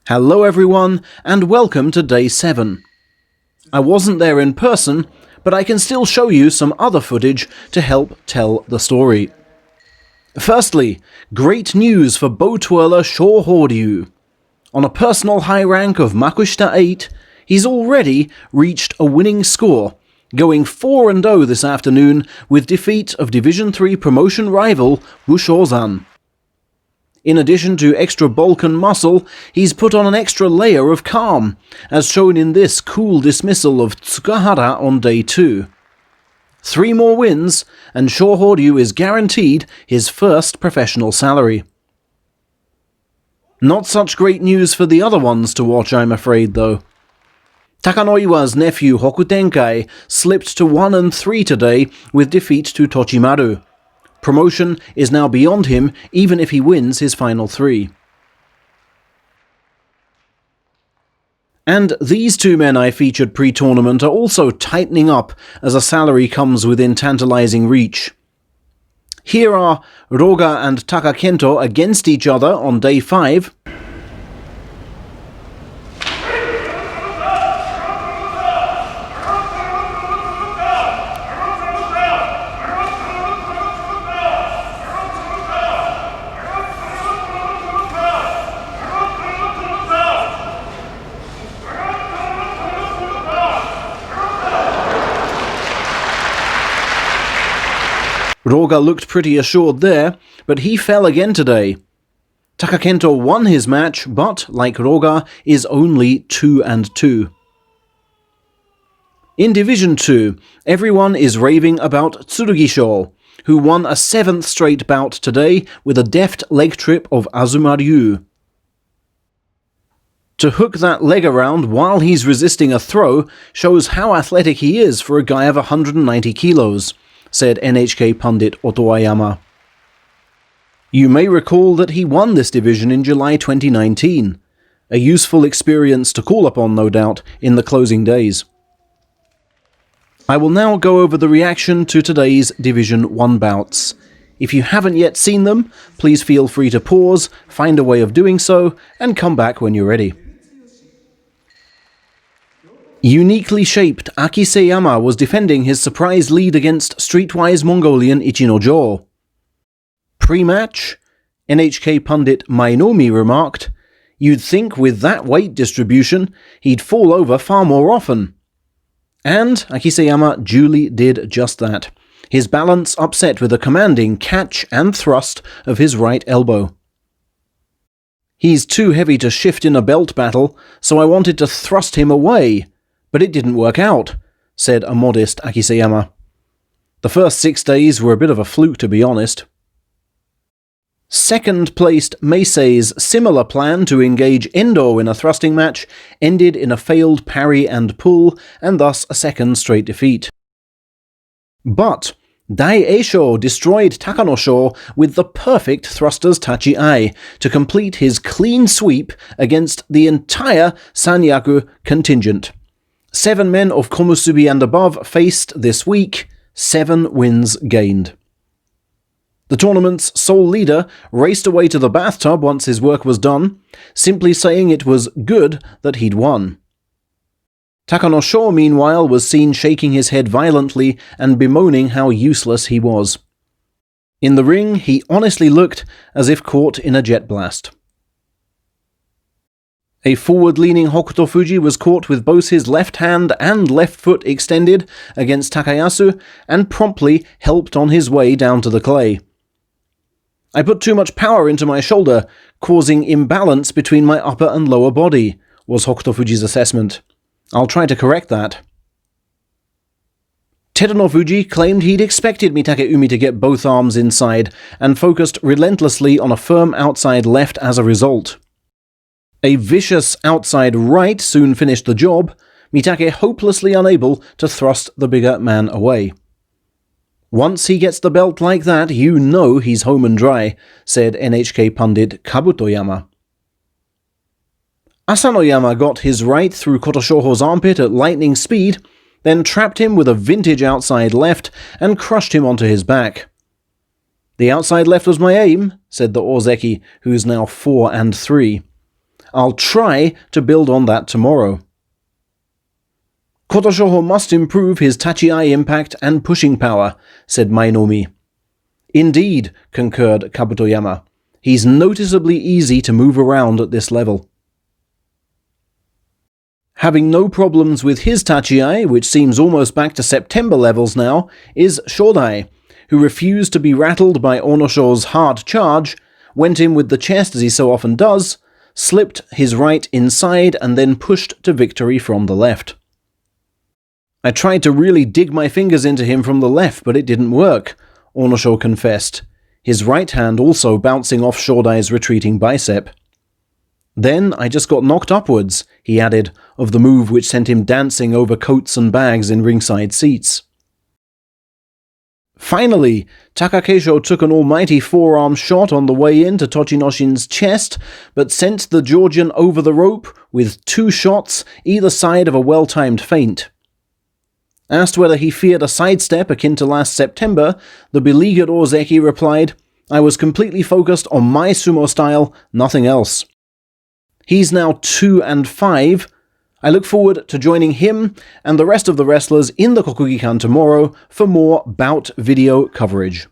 Hello everyone, and welcome to Day 7. I wasn't there in person, but I can still show you some other footage to help tell the story. Firstly, great news for bow twirler Shohoryu. On a personal high rank of Makushita 8, he's already reached a winning score, going 4-0 this afternoon with defeat of Division 3 promotion rival Wushozan. In addition to extra bulk and muscle, he's put on an extra layer of calm, as shown in this cool dismissal of Tsukahara on Day 2. 3 more wins, and Shohoryu is guaranteed his first professional salary. Not such great news for the other ones to watch, I'm afraid, though. Takanoiwa's nephew Hokutenkai slipped to 1-3 today with defeat to Tochimaru. Promotion is now beyond him, even if he wins his final 3. And these 2 men I featured pre-tournament are also tightening up as a salary comes within tantalizing reach. Here are Roga and Takakento against each other on Day 5. Roga looked pretty assured there, but he fell again today. Takakento won his match, but, like Roga, is only 2-2. In Division 2, everyone is raving about Tsurugisho, who won a 7th straight bout today with a deft leg trip of Azumaryu. To hook that leg around while he's resisting a throw shows how athletic he is for a guy of 190 kilos. Said NHK pundit Otoayama. You may recall that he won this division in July 2019. A useful experience to call upon, no doubt, in the closing days. I will now go over the reaction to today's Division 1 bouts. If you haven't yet seen them, please feel free to pause, find a way of doing so, and come back when you're ready. Uniquely shaped AKISEYAMA was defending his surprise lead against streetwise Mongolian Ichinojo. Pre-match, NHK pundit Mainomi remarked, "You'd think with that weight distribution, he'd fall over far more often." And AKISEYAMA duly did just that, his balance upset with a commanding catch and thrust of his right elbow. "He's too heavy to shift in a belt battle, so I wanted to thrust him away. But it didn't work out," said a modest AKISEYAMA. The first 6 days were a bit of a fluke, to be honest. Second-placed Meisei's similar plan to engage Endo in a thrusting match ended in a failed parry and pull, and thus a 2nd straight defeat. But Daieisho destroyed TAKANOSHO with the perfect thruster's tachi-ai to complete his clean sweep against the entire Sanyaku contingent. 7 men of Komusubi and above faced this week, 7 wins gained. The tournament's sole leader raced away to the bathtub once his work was done, simply saying it was good that he'd won. TAKANOSHO, meanwhile, was seen shaking his head violently and bemoaning how useless he was. In the ring, he honestly looked as if caught in a jet blast. A forward-leaning Hokuto Fuji was caught with both his left hand and left foot extended against Takayasu and promptly helped on his way down to the clay. "I put too much power into my shoulder, causing imbalance between my upper and lower body," was Hokuto Fuji's assessment. "I'll try to correct that." Teruno Fuji claimed he'd expected MITAKEUM to get both arms inside and focused relentlessly on a firm outside left as a result. A vicious outside right soon finished the job, Mitake hopelessly unable to thrust the bigger man away. "Once he gets the belt like that, you know he's home and dry," said NHK pundit Kabutoyama. Asanoyama got his right through Kotoshoho's armpit at lightning speed, then trapped him with a vintage outside left and crushed him onto his back. "The outside left was my aim," said the Ozeki, who is now 4-3. I'll try to build on that tomorrow. Kotoshoho must improve his tachi-ai impact and pushing power, said Mainomi. Indeed, concurred Kabutoyama. He's noticeably easy to move around at this level. Having no problems with his tachi-ai, which seems almost back to September levels now, is Shodai, who refused to be rattled by Onosho's hard charge, went in with the chest as he so often does, slipped his right inside and then pushed to victory from the left. I tried to really dig my fingers into him from the left, but it didn't work, Onosho confessed, his right hand also bouncing off Shodai's retreating bicep. Then I just got knocked upwards, he added, of the move which sent him dancing over coats and bags in ringside seats. Finally, Takakento took an almighty forearm shot on the way in to Tochinoshin's chest, but sent the Georgian over the rope with 2 shots either side of a well-timed feint. Asked whether he feared a sidestep akin to last September, the beleaguered Ozeki replied, "I was completely focused on my sumo style, nothing else." He's now 2-5. I look forward to joining him and the rest of the wrestlers in the Kokugikan tomorrow for more bout video coverage.